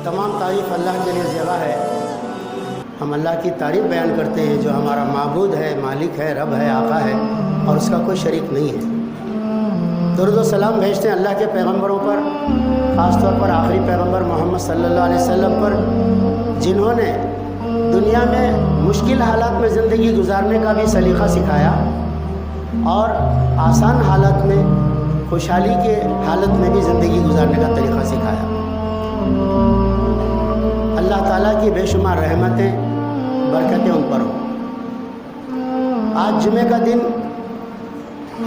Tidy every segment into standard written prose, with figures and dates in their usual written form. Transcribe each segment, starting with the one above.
تمام تعریف اللہ کے لیے زیبا ہے۔ ہم اللہ کی تعریف بیان کرتے ہیں جو ہمارا معبود ہے، مالک ہے، رب ہے، آقا ہے، اور اس کا کوئی شریک نہیں ہے۔ درود و سلام بھیجتے ہیں اللہ کے پیغمبروں پر، خاص طور پر آخری پیغمبر محمد صلی اللہ علیہ وسلم پر، جنہوں نے دنیا میں مشکل حالات میں زندگی گزارنے کا بھی سلیقہ سکھایا اور آسان حالات میں، خوشحالی کے حالت میں بھی زندگی گزارنے کا طریقہ سکھایا۔ اللہ تعالیٰ کی بے شمار رحمتیں، برکتیں ان پر ہوں۔ آج جمعہ کا دن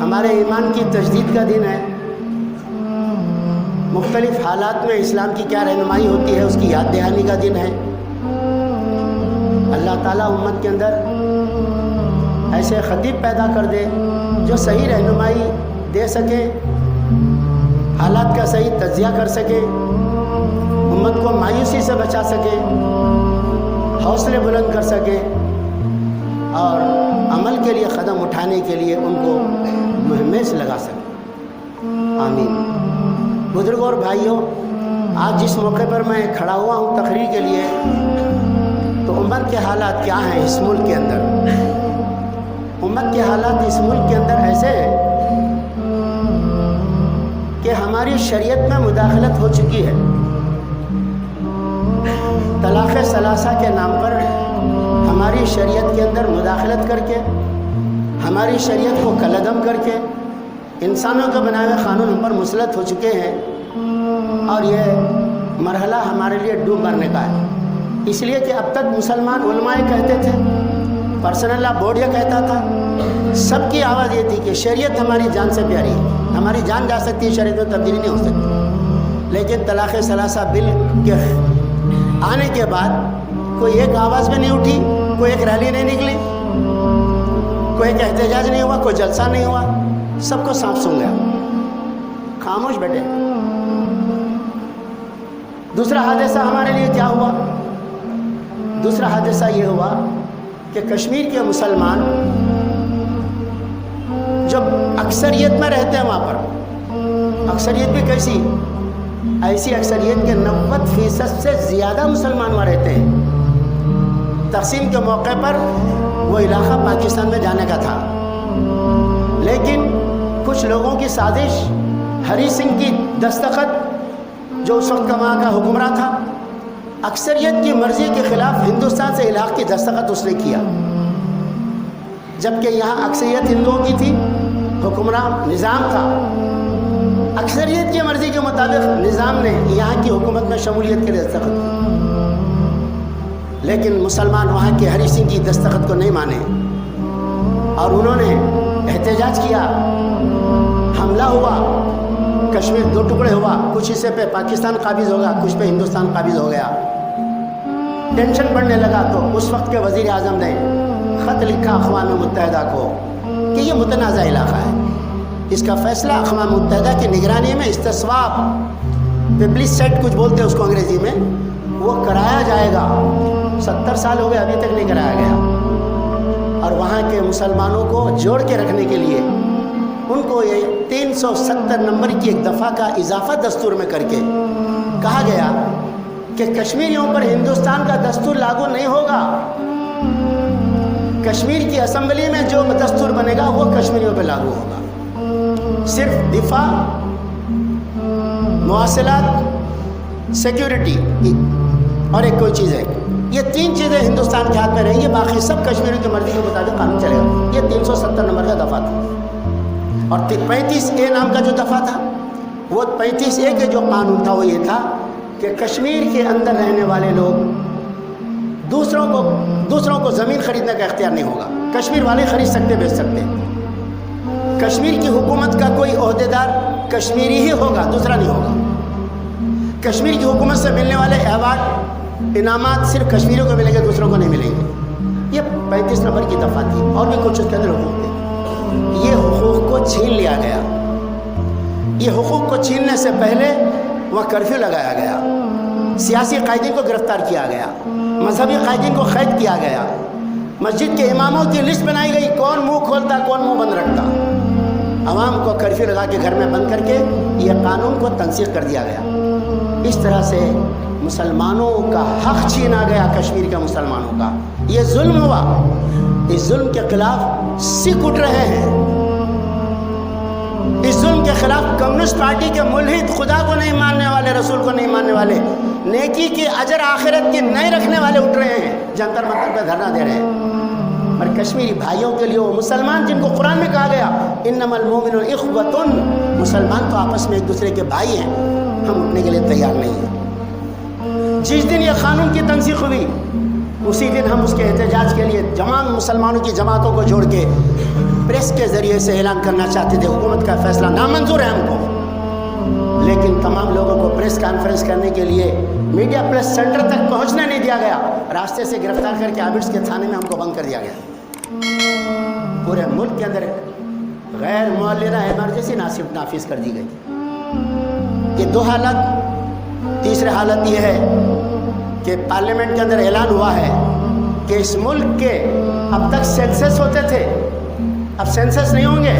ہمارے ایمان کی تجدید کا دن ہے۔ مختلف حالات میں اسلام کی کیا رہنمائی ہوتی ہے اس کی یاد دہانی کا دن ہے۔ اللہ تعالیٰ امت کے اندر ایسے خطیب پیدا کر دے جو صحیح رہنمائی دے سکے، حالات کا صحیح تجزیہ کر سکے، امت کو مایوسی سے بچا سکے، حوصلے بلند کر سکے اور عمل کے لیے قدم اٹھانے کے لیے ان کو مہمیں سے لگا سکے۔ آمین۔ بزرگوں اور بھائیوں، آج جس موقع پر میں کھڑا ہوا ہوں تقریر کے لیے، تو امت کے حالات کیا ہیں اس ملک کے اندر؟ امت کے حالات اس ملک کے اندر ایسے ہیں کہ ہماری شریعت میں مداخلت ہو چکی ہے۔ طلاق ثلاثہ کے نام پر ہماری شریعت کے اندر مداخلت کر کے، ہماری شریعت کو کلعدم کر کے انسانوں کے بنائے ہوئے قانون ہم پر مسلط ہو چکے ہیں، اور یہ مرحلہ ہمارے لیے ڈوب مرنے کا ہے۔ اس لیے کہ اب تک مسلمان علماء کہتے تھے، پرسنل لا بورڈ یہ کہتا تھا، سب کی آواز یہ تھی کہ شریعت ہماری جان سے پیاری ہے، ہماری جان جا سکتی ہے، شریعت میں تبدیلی نہیں ہو سکتی۔ لیکن طلاق ثلاثہ بل کے آنے کے بعد کوئی ایک آواز بھی نہیں اٹھی، کوئی ایک ریلی نہیں نکلی، کوئی ایک احتجاج نہیں ہوا، کوئی جلسہ نہیں ہوا، سب کو سانپ سونگ گیا، خاموش بیٹھے۔ دوسرا حادثہ ہمارے لیے کیا ہوا؟ دوسرا حادثہ یہ ہوا کہ کشمیر کے مسلمان جب اکثریت میں رہتے ہیں وہاں پر، اکثریت بھی کیسی؟ ایسی اکثریت کے 90% سے زیادہ مسلمان وہاں رہتے ہیں۔ تقسیم کے موقع پر وہ علاقہ پاکستان میں جانے کا تھا، لیکن کچھ لوگوں کی سازش، ہری سنگھ کی دستخط جو اس وقت کا وہاں کا حکمراں تھا، اکثریت کی مرضی کے خلاف ہندوستان سے علاقے کی دستخط اس نے کیا، جبکہ یہاں اکثریت ہندوؤں کی تھی، حکمراں نظام تھا، اکثریت کی مرضی کے مطابق نظام نے یہاں کی حکومت میں شمولیت کے لیے دستخط کی، لیکن مسلمان وہاں کے ہری سنگھ کی دستخط کو نہیں مانے اور انہوں نے احتجاج کیا، حملہ ہوا، کشمیر دو ٹکڑے ہوا، کچھ حصے پہ پاکستان قابض ہو گیا، کچھ پہ ہندوستان قابض ہو گیا۔ ٹینشن بڑھنے لگا تو اس وقت کے وزیر اعظم نے خط لکھا اقوام متحدہ کو کہ یہ متنازع علاقہ ہے، اس کا فیصلہ اقوام متحدہ کی نگرانی میں استصواب، پبلسائٹ کچھ بولتے ہیں اس کو انگریزی میں، وہ کرایا جائے گا۔ 70 سال ہو گئے ابھی تک نہیں کرایا گیا، اور وہاں کے مسلمانوں کو جوڑ کے رکھنے کے لیے ان کو یہ 370 نمبر کی ایک دفعہ کا اضافہ دستور میں کر کے کہا گیا کہ کشمیریوں پر ہندوستان کا دستور لاگو نہیں ہوگا، کشمیر کی اسمبلی میں جو دستور بنے گا وہ کشمیریوں پہ لاگو ہوگا، صرف دفاع، مواصلات، سیکیورٹی اور ایک کوئی چیز ہے، یہ 3 چیزیں ہندوستان کے ہاتھ میں رہیں گی، باقی سب کشمیریوں کی مرضی کے مطابق قانون چلے گا۔ یہ 370 نمبر کا دفعہ تھا، اور 35A نام کا جو دفعہ تھا، وہ 35A کے جو قانون تھا وہ یہ تھا کہ کشمیر کے اندر رہنے والے لوگ دوسروں کو زمین خریدنے کا اختیار نہیں ہوگا، کشمیر والے خرید سکتے، بیچ سکتے، کشمیر کی حکومت کا کوئی عہدیدار کشمیری ہی ہوگا، دوسرا نہیں ہوگا، کشمیر کی حکومت سے ملنے والے ایوارڈ، انعامات صرف کشمیریوں کو ملیں گے، دوسروں کو نہیں ملیں گے۔ یہ 35 نمبر کی دفعہ تھی، اور بھی کچھ اس کے اندر حقوق تھے۔ یہ حقوق کو چھین لیا گیا، یہ حقوق کو چھیننے سے پہلے وہاں کرفیو لگایا گیا، سیاسی قائدین کو گرفتار کیا گیا، مذہبی قائدین کو قید کیا گیا، مسجد کے اماموں کی لسٹ بنائی گئی، کون منہ کھولتا کون منہ بند رکھتا، عوام کو کرفیو لگا کے گھر میں بند کر کے یہ قانون کو تنسیخ کر دیا گیا۔ اس طرح سے مسلمانوں کا حق چھینا گیا، کشمیر کے مسلمانوں کا، یہ ظلم ہوا۔ اس ظلم کے خلاف سکھ اٹھ رہے ہیں، اس ظلم کے خلاف کمیونسٹ پارٹی کے ملحد، خدا کو نہیں ماننے والے، رسول کو نہیں ماننے والے، نیکی کی اجر آخرت کی نہیں رکھنے والے اٹھ رہے ہیں، جنتر منتر پہ دھرنا دے رہے ہیں۔ اور کشمیری بھائیوں کے لیے، وہ مسلمان جن کو قرآن میں کہا گیا انما المؤمنون اخوۃ، مسلمان تو آپس میں ایک دوسرے کے بھائی ہیں، ہم اٹھنے کے لیے تیار نہیں ہیں۔ جس دن یہ قانون کی تنسیخ ہوئی اسی دن ہم اس کے احتجاج کے لیے تمام مسلمانوں کی جماعتوں کو جوڑ کے پریس کے ذریعے سے اعلان کرنا چاہتے تھے حکومت کا فیصلہ نامنظور ہے ہم کو، لیکن تمام لوگوں کو پریس کانفرنس کرنے کے لیے میڈیا پریس سینٹر تک پہنچنے نہیں دیا گیا، راستے سے گرفتار کر کے آبٹس کے تھانے میں ہم کو بند کر دیا گیا۔ پورے ملک کے اندر غیر معلنہ ایمرجنسی نافذ کر دی گئی۔ یہ دو حالت۔ تیسری حالت یہ ہے کہ پارلیمنٹ کے اندر اعلان ہوا ہے کہ اس ملک کے اب تک سینسس ہوتے تھے، اب سینسس نہیں ہوں گے،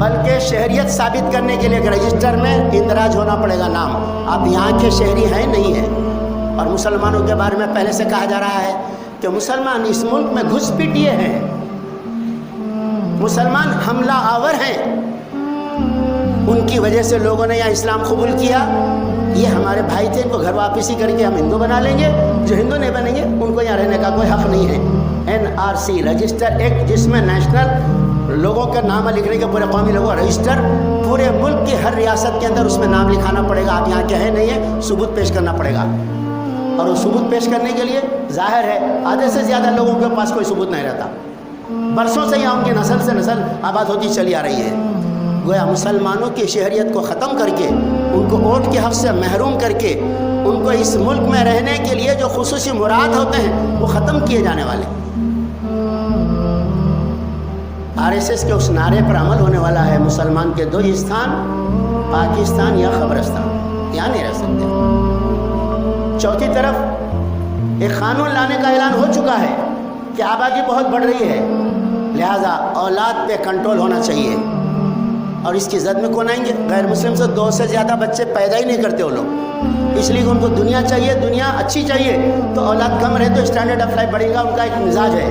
بلکہ شہریت ثابت کرنے کے لیے رجسٹر میں اندراج ہونا پڑے گا نام، اب یہاں کے شہری ہیں نہیں ہیں۔ اور مسلمانوں کے بارے میں پہلے سے کہا جا رہا ہے کہ مسلمان اس ملک میں گھس پیٹیے ہیں، مسلمان حملہ آور ہیں، ان کی وجہ سے لوگوں نے یہاں اسلام قبول کیا۔ یہ ہمارے بھائی تھے، ان کو گھر واپسی کر کے ہم ہندو بنا لیں گے، جو ہندو نہیں بنیں گے ان کو یہاں رہنے کا کوئی حق نہیں ہے۔ NRC رجسٹر ایکٹ، جس میں نیشنل لوگوں کا نام لکھنے کے، پورے قومی لوگوں کا رجسٹر، پورے ملک کی ہر ریاست کے اندر اس میں نام لکھانا پڑے گا، آپ یہاں کے ہیں نہیں ہے، ثبوت پیش کرنا پڑے گا۔ اور وہ ثبوت پیش کرنے کے لیے ظاہر ہے آدھے سے زیادہ لوگوں کے پاس کوئی ثبوت نہیں رہتا، برسوں سے یہاں ان کی نسل سے نسل آباد ہوتی چلی آ رہی ہے۔ گویا مسلمانوں کی شہریت کو ختم کر کے، ان کو ووٹ کے حق سے محروم کر کے، ان کو اس ملک میں رہنے کے لیے جو خصوصی مراد ہوتے ہیں وہ ختم کیے جانے والے۔ RSS کے اس نعرے پر عمل ہونے والا ہے، مسلمان کے دو استھان، پاکستان یا قبرستان، یہاں نہیں رہ سکتے۔ چوتھی طرف ایک قانون لانے کا اعلان ہو چکا ہے کہ آبادی بہت بڑھ رہی ہے، لہذا اولاد پہ کنٹرول ہونا چاہیے۔ اور اس کی زد میں کون آئیں گے؟ غیر مسلم سے 2 سے زیادہ بچے پیدا ہی نہیں کرتے وہ لوگ، اس لیے کہ ان کو دنیا چاہیے، دنیا اچھی چاہیے، تو اولاد کم رہے تو اسٹینڈرڈ آف لائف بڑھے گا، ان کا ایک مزاج ہے۔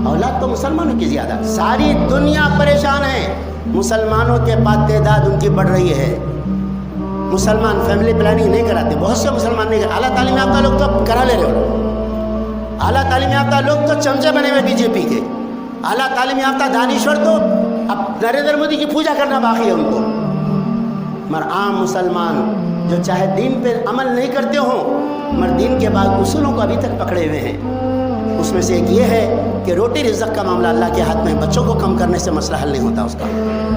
اولاد تو مسلمانوں کی زیادہ، ساری دنیا پریشان ہے، مسلمانوں کے بعد تعداد ان کی بڑھ رہی ہے۔ مسلمان فیملی پلاننگ نہیں کراتے، بہت سے مسلمان نہیں کراتے۔ اعلیٰ تعلیم یافتہ لوگ تو کرا لے رہے ہو، اعلیٰ تعلیم یافتہ لوگ تو چمچے بنے ہوئے BJP کے، اعلیٰ تعلیم یافتہ دانشور تو اب نریندر مودی کی پوجا کرنا باقی ہے ان کو۔ مگر عام مسلمان جو چاہے دین پہ عمل نہیں کرتے ہوں مگر دین کے بعد اصولوں کو ابھی تک پکڑے ہوئے ہیں، اس میں سے ایک یہ ہے کہ روٹی رزق کا معاملہ اللہ کے ہاتھ میں، بچوں کو کم کرنے سے مسئلہ حل نہیں ہوتا اس کا،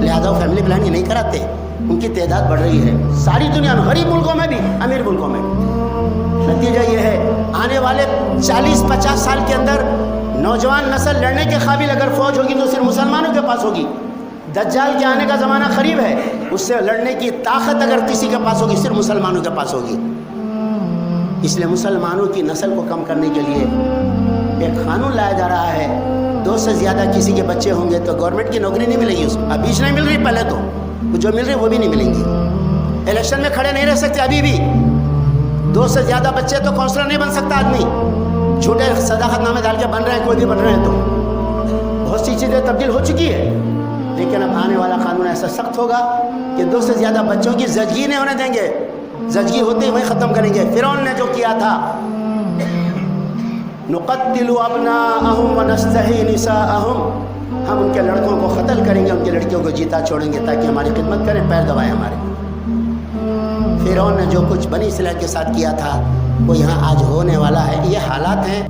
لہذا وہ فیملی پلاننگ نہیں کراتے، ان کی تعداد بڑھ رہی ہے ساری دنیا میں، غریب ملکوں میں بھی، امیر ملکوں میں بھی۔ نتیجہ یہ ہے آنے والے 40-50 سال کے اندر نوجوان نسل لڑنے کے قابل اگر فوج ہوگی تو صرف مسلمانوں کے پاس ہوگی۔ دجال کے آنے کا زمانہ قریب ہے، اس سے لڑنے کی طاقت اگر کسی کے پاس ہوگی صرف مسلمانوں کے پاس ہوگی۔ اس لیے مسلمانوں کی نسل کو کم کرنے کے لیے ایک قانون لایا جا رہا ہے، 2 سے زیادہ کسی کے بچے ہوں گے تو گورنمنٹ کی نوکری نہیں ملے گی اس کو، ابھی نہیں مل رہی، پہلے تو جو مل رہی وہ بھی نہیں ملیں گی۔ الیکشن میں کھڑے نہیں رہ سکتے ابھی بھی، 2 سے زیادہ بچے تو کونسلر نہیں بن سکتا آدمی، جھوٹے صداقت نامے ڈال کے بن رہے ہیں، کوئی بھی بن رہے ہیں، تو بہت سی چیزیں تبدیل ہو چکی ہے، لیکن اب آنے والا قانون ایسا سخت ہوگا کہ 2 سے زیادہ بچوں کی زچگی نہیں ہونے دیں گے، زچگی ہوتے ہی وہی ختم کریں گے۔ فرعون نے جو کیا تھا، نقتل ابناءہم ونستحیی نساءہم، ہم ان کے لڑکوں کو قتل کریں گے، ان کی لڑکیوں کو جیتا چھوڑیں گے تاکہ ہماری خدمت کریں، پیر دبائیں ہمارے۔ فرعون نے جو کچھ بنی اسرائیل کے ساتھ کیا تھا وہ یہاں آج ہونے والا ہے۔ یہ حالات ہیں